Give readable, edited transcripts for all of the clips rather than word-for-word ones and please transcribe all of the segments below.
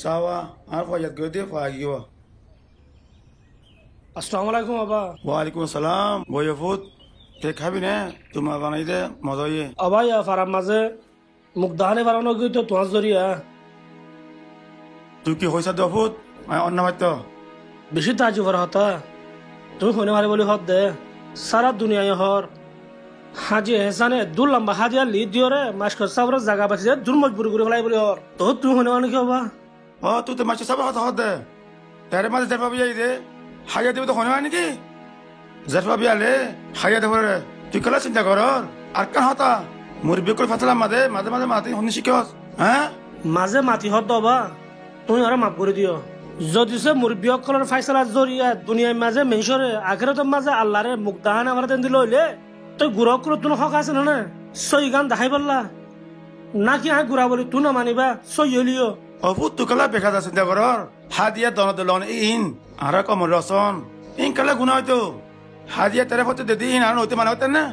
সাওয়া আর ফয়াদ করে দিয়ে ফাগিও আসসালামু আলাইকুম বাবা। ওয়ালাইকুম আসসালাম বয়ফুত কে খাবি না তোমার বানাই দে মজা ইয়ে আবা ইয়া ফারাম মাঝে মুখ দাহানে ফারানো গিয়ে তো তোমার জরিয়া তুই কি হয়েছে দফুত অন্য মাত্র বেশি তাজি ভরা হতা তুমি হনে মারে বলি হত দে সারা দুনিয়ায় হর হাজি হেসানে দূর লম্বা হাজিয়া লি দিও রে মাস্কর সাবর জায়গা বাঁচি দূর মজবুরি করে ফেলাই বলি হর তো তুমি হনে মানে কি হবা ও তুই তো মাসে সব হত হত দে তারে মাঝে জারফা বিয়াই দে হাইয়া দেবে তো হনে হয় নাকি জারফা বিয়ালে হাইয়া দেবে তুই কলা চিন্তা কর আর কান হতা মুরব্বী করে ফাতলাম মাঝে মাঝে মাঝে মাতি হনি শিখস হ্যাঁ মাঝে মাতি হত দবা তুমি আর মাফ করে দিও যদি সে মুরব্বী অকলের ফাইসলা জরিয়া দুনিয়ার মাঝে মেনসরে আখেরাতের মাঝে আল্লাহরে মুখ দাহানে আমার দেন দিল হইলে তুই গুড়া করে তুমি হক আছে না সই গান দেখাই বললা নাকি আয় গুড়া বলি তুই না মানিবা সই হলিও অভূত তুই কলা বেকার চিন্তা কর হাদিয়া দন দলন ইন আর কমর রসন ইন কলা গুণা হয়তো হাদিয়া তেরে ফতে দে দিন আর হইতে মানে হতেন না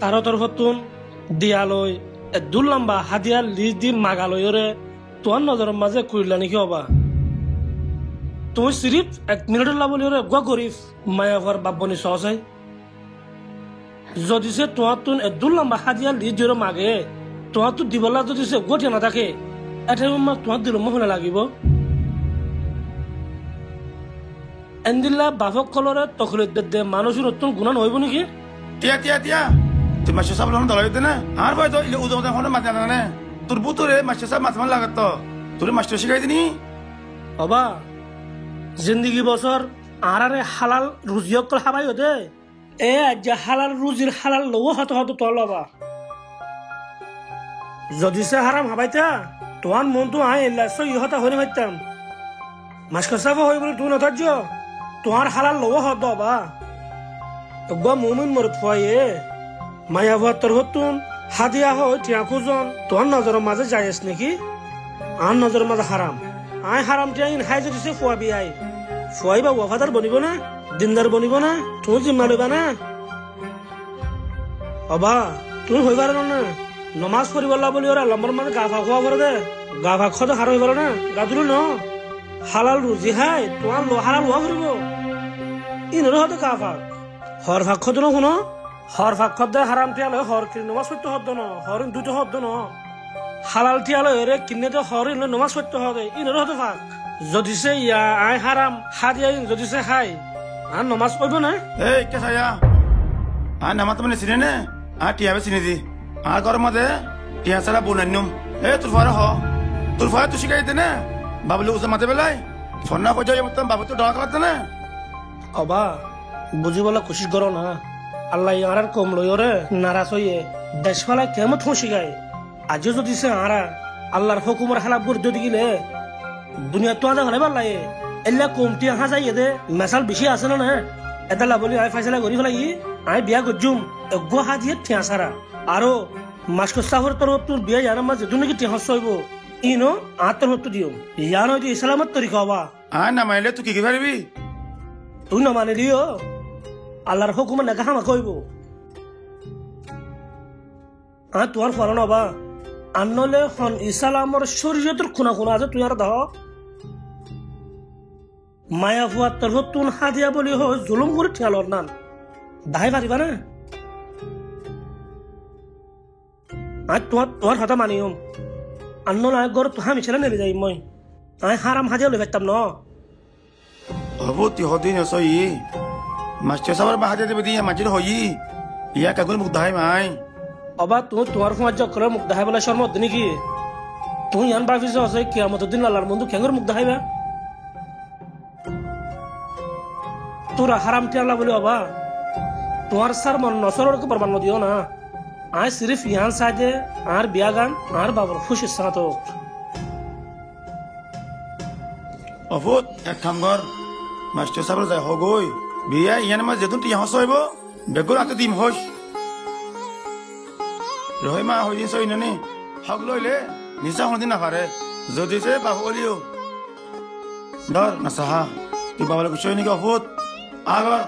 তারও তোর হতুন দিয়ালই দূর লম্বা হাদিয়া লিজ দি মাগালয় রে তোর নজরের মাঝে কইলা নাকি হবা তুমি সিরিফ 1 মিনিটের লাভ বলি রে গো গরিব মায়াভর বাপনি সহসাই যদি সে তোমার তুন দূর লম্বা হাদিয়া লিজ জোরে মাগে তোমার তো দিবলা যদি সে গোটে না থাকে এটা তোমার দিল মহলে লাগিব এন্দিল্লা বাফক কলরে তখলে দে মানুষের নতুন গুণা নহইব নাকি টিয়া টিয়া টিয়া তুই মাসে সব লোন দলাই দে না আর ভাই তো ইলে উদম হলে মাথা না তোর বুতরে মাসে সব মাথা লাগাত তো তোর মাস্টার শিখাই দিনি বাবা জিন্দগি বছর আরে হালাল রুজি অকল হাবাই হতে এ আজ হালাল রুজির হালাল লও হত হত তল বাবা যদি সে হারাম হাবাইতা তোমার মন তো আয় এলা সই হতা হরে মাইতাম মাস্কর সাফা হই বলে তুই নথার্য তোমার হালাল লও হত বাবা গো মুমিন মরত ফয়ে মায়া ভত্তর হতুন হাদিয়া হয় টিয়া খুজন তোমার নজরের মাঝে যাইস নাকি আর নজরের মাঝে হারাম আয় হারাম টিয়া ইন হাই যদি সে ফুয়াবি আই ফুয়াই বা ওয়াফাদার বনিব না দিনদার বনিব না তুমি জিম্মা লইবা না বাবা তুমি হইবার না নমাজ পড়ি বললা বলি ওরা লম্বর মানে গা ফা খোয়া করে দে গা ফা খদ হার হইবার না গা তুলো ন হালাল রুজি হাই তোমার হালাল হওয়া করিব ইনর হতে গা ফাক হর ফাক খদ ন শুনো হর ফাক খদ দে হারাম টিয়ালে হর কিনে নমাজ পড়তে হদ ন হর দুটো হদ ন হালাল টিয়ালে রে কিনে তো হর ইন নমাজ পড়তে হদে ইনর হতে ফাক যদি সে ইয়া আই হারাম হাদিয়া যদি সে খাই আর নমাজ পড়ব না এই কে সায়া আর নামাজ মানে চিনে নে আর টিয়াবে চিনি দি আর ঘর মধ্যে টিয়া সারা বোনান্যম এ তোর ফারা হ তোর ফারা তুই শিখাই দে না বাবলু উসে মাতে বেলাই ফন্না কই যাই মতন বাবু তো ডরা করতে না অবা বুঝি বলা কোশিশ করো না আল্লাহ আর কম লই রে নারাজ হইয়ে দেশ ফেলায় কেমন ঠোঁসি গায় আজও যদি সে আরা আল্লাহর হুকুমের খেলাপ করে যদি গিলে দুনিয়া তো আদা হলে পারলাই এলা কমটি আহা যাই দে মেসাল বেশি আছে না এটা লাভলি আই ফাইসলা করি ফেলাই আই বিয়া গজুম গো হাদিয়ে ঠিয়া সারা আরো মাস্কর সাহর তোর তোর বিয়া জানা মাঝে দুনে কি টিয়া হইব ইনো আতর হতো দিও ইয়ার হইতে ইসলামত তরিকা হবা আর না মাইলে তুই কি পারবি তুই না মানে দিও আল্লাহর হুকুমে নাকা হামা কইব আর তোর ফলন হবা আনলে হন ইসলামর শরীয়তের খুনা খুনা আছে তুই আর দাহ মায়া ফুয়ার তোর তুন হাদিয়া বলি হয় জুলুম করে ঠিয়ালর নান দাহাই পারিবা না আর তোমার তোমার কথা মানিয়ম আনলে গর তো আমি ছেলে নেলে যাই মই আই হারাম হাদিয়া লই পারতাম ন হবো তুই হদিন সই মাস্টার সাবার বাহাদে দেবে দিয়ে মাঝির হই ইয়া কাগুল মুখ দাহাই মাই অবা তুমি তোমার সমাজ করে মুখ দেখাই বলে শর্ম হতো নাকি তুমি ইয়ান বাফিস আছে কিয়ামতের দিন আল্লাহর বন্ধু কেঙ্গর মুখ দেখাইবা তোরা হারাম টিয়ালা বলি অবা তোমার সার মন নসরের উপর বান্ন দিও না আয় সিরিফ ইয়ান সাজে আর বিয়া গান আর বাবার খুশি সাথ অফুত এক কাম কর মাস্টার সাবার যাই হগই বিয়া ইয়ান মা যেতুন টিয়া হস হইব বেগুন আতে দিম হস রহিমা হইদিন সই নানি হক লইলে নিশা হদিন না পারে যদি সে বাবু অলিও ধর না সাহা তুই বাবার কিছু নাকি অফুত আগর